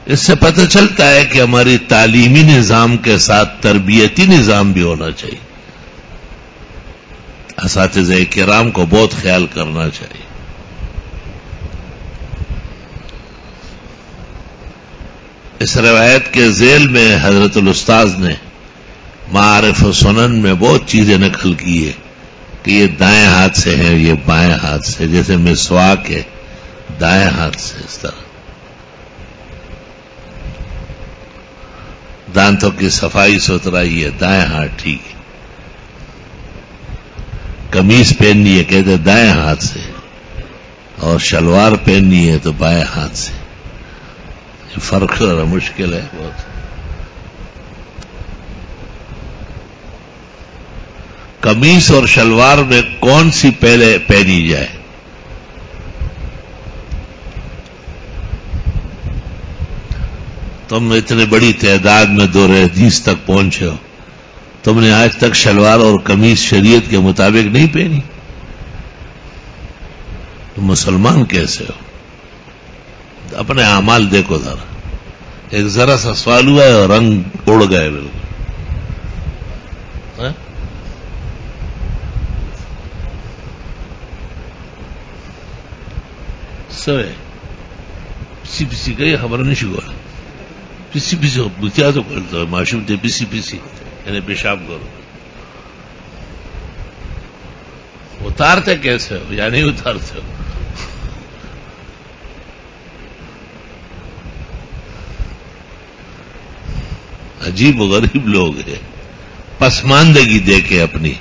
اس سے پتہ چلتا ہے کہ ہماری تعلیمی نظام کے ساتھ تربیتی نظام بھی ہونا چاہیے. اساتذہ کرام کو بہت خیال کرنا چاہیے. اس روایت کے ذیل میں حضرت الاستاذ نے معارف و سنن میں بہت چیزیں نقل کی ہے کہ یہ دائیں ہاتھ سے ہے، یہ بائیں ہاتھ سے، جیسے مسواک ہے دائیں ہاتھ سے، اس طرح دانتوں کی صفائی ستھرائی ہے دائیں ہاتھ ٹھیک ہے. قمیص پہننی ہے کہتے دائیں ہاتھ سے، اور شلوار پہننی ہے تو بائیں ہاتھ سے. یہ فرق ذرا مشکل ہے بہت. قمیص اور شلوار میں کون سی پہلے پہنی جائے؟ تم اتنے بڑی تعداد میں دور حدیث تک پہنچے ہو، تم نے آج تک شلوار اور قمیص شریعت کے مطابق نہیں پہنی؟ تم مسلمان کیسے ہو؟ اپنے اعمال دیکھو ذرا. ایک ذرا سا سوال ہوا ہے اور رنگ اڑ گئے بالکل. سوے پسی پسی گئی خبر نہیں شکوا پسی پسی بتیا تو کرتا ہے معشوم تھے پسی پسی یعنی پیشاب کرو. اتارتے کیسے ہو یا نہیں اتارتے ہو؟ عجیب و غریب لوگ ہیں. پسماندگی دیکھے اپنی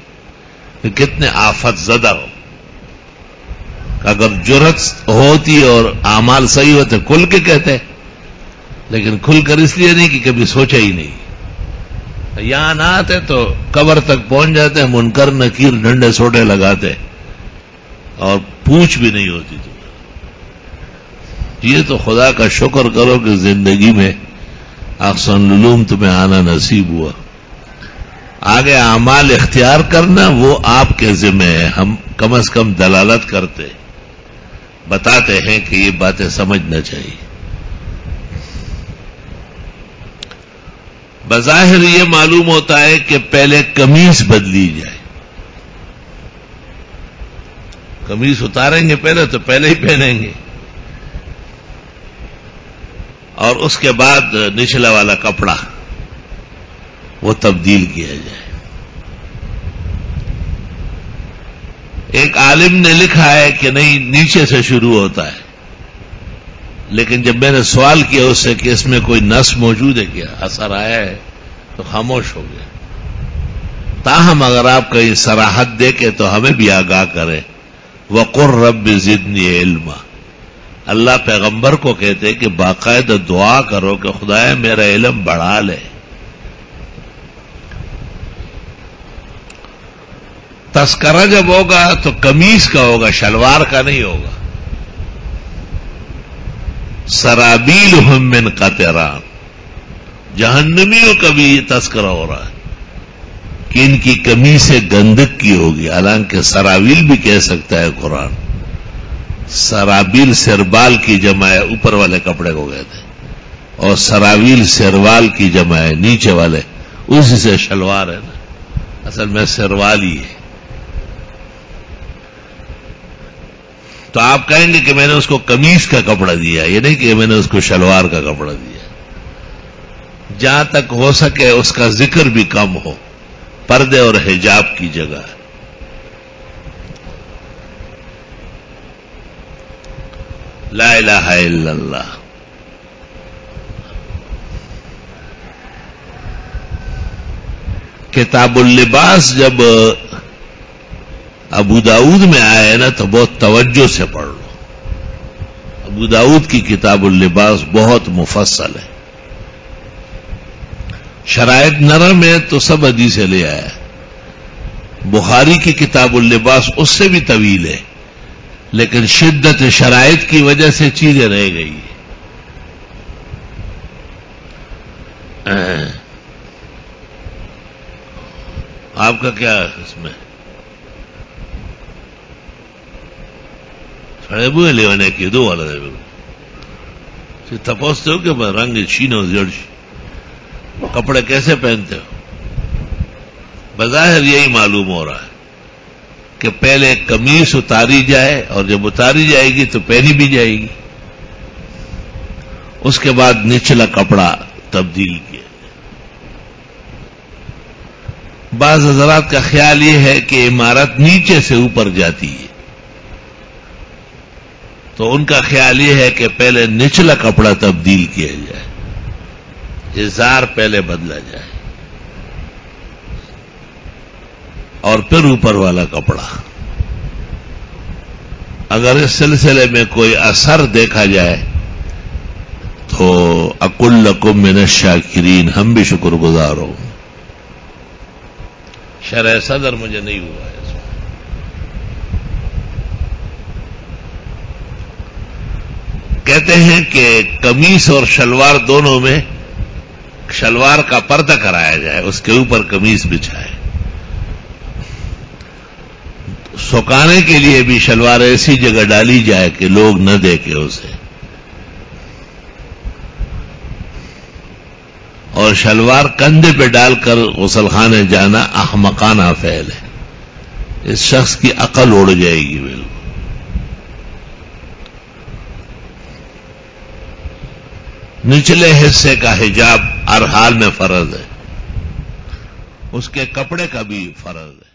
کہ کتنے آفت زدہ ہو. اگر جرت ہوتی اور اعمال صحیح ہوتے کھل کے کہتے، لیکن کھل کر اس لیے نہیں کہ کبھی سوچا ہی نہیں. یہاں نہ آتے تو قبر تک پہنچ جاتے، منکر نکیر ڈنڈے سوٹے لگاتے اور پوچھ بھی نہیں ہوتی. یہ تو خدا کا شکر کرو کہ زندگی میں احسن العلوم تمہیں آنا نصیب ہوا. آگے اعمال اختیار کرنا وہ آپ کے ذمہ ہے. ہم کم از کم دلالت کرتے، بتاتے ہیں کہ یہ باتیں سمجھنا چاہیے. بظاہر یہ معلوم ہوتا ہے کہ پہلے قمیص بدلی جائے. قمیص اتاریں گے پہلے تو پہلے ہی پہنیں گے، اور اس کے بعد نچلا والا کپڑا وہ تبدیل کیا جائے. ایک عالم نے لکھا ہے کہ نہیں نیچے سے شروع ہوتا ہے، لیکن جب میں نے سوال کیا اس سے کہ اس میں کوئی نص موجود ہے کیا، اثر آیا ہے، تو خاموش ہو گیا. تاہم اگر آپ کہیں صراحت دے کے تو ہمیں بھی آگاہ کریں. وَقُلْ رَبِّ زِدْنِي عِلْمًا. اللہ پیغمبر کو کہتے کہ باقاعدہ دعا کرو کہ خدایا میرا علم بڑھا لے. تذکرہ جب ہوگا تو قمیص کا ہوگا، شلوار کا نہیں ہوگا. سرابیلہم من قطران، جہنمیوں کا بھی یہ تذکرہ ہو رہا ہے کہ ان کی قمیصیں گندک کی ہوگی. حالانکہ سراویل بھی کہہ سکتا ہے قرآن. سرابیل سربال کی جمع ہے، اوپر والے کپڑے کو کہتے ہیں، اور سراویل سروال کی جمع ہے، نیچے والے. اسی سے شلوار ہے نا، اصل میں سروال ہی ہے. تو آپ کہیں گے کہ میں نے اس کو قمیص کا کپڑا دیا، یہ نہیں کہ میں نے اس کو شلوار کا کپڑا دیا. جہاں تک ہو سکے اس کا ذکر بھی کم ہو، پردے اور حجاب کی جگہ. لا الہ الا اللہ. کتاب اللباس جب ابو داؤد میں آئے نا تو بہت توجہ سے پڑھ لو. ابو داؤد کی کتاب اللباس بہت مفصل ہے. شرائط نرم ہے تو سب حدیثیں لے آیا. بخاری کی کتاب اللباس اس سے بھی طویل ہے، لیکن شدت شرائط کی وجہ سے چیزیں رہ گئی. آپ کا کیا اس میں سڑے بوئے لیوانے کی دو والا تپوستے ہو کہ رنگ چھینو جڑش کپڑے کیسے پہنتے ہو؟ بظاہر یہی معلوم ہو رہا ہے کہ پہلے قمیص اتاری جائے اور جب اتاری جائے گی تو پہنی بھی جائے گی، اس کے بعد نچلا کپڑا تبدیل کیا۔ بعض حضرات کا خیال یہ ہے کہ عمارت نیچے سے اوپر جاتی ہے، تو ان کا خیال یہ ہے کہ پہلے نچلا کپڑا تبدیل کیا جائے، ازار پہلے بدلا جائے اور پھر اوپر والا کپڑا۔ اگر اس سلسلے میں کوئی اثر دیکھا جائے تو اقول لکم من الشاکرین، ہم بھی شکر گزار ہوں۔ شرح صدر مجھے نہیں ہوا ہے اس میں۔ کہتے ہیں کہ قمیص اور شلوار دونوں میں شلوار کا پردہ کرایا جائے، اس کے اوپر قمیص بچھائے۔ سکانے کے لیے بھی شلوار ایسی جگہ ڈالی جائے کہ لوگ نہ دیکھیں اسے، اور شلوار کندھے پہ ڈال کر غسل خانے جانا احمقانہ فعل ہے، اس شخص کی عقل اڑ جائے گی بالکل۔ نچلے حصے کا حجاب ہر حال میں فرض ہے، اس کے کپڑے کا بھی فرض ہے۔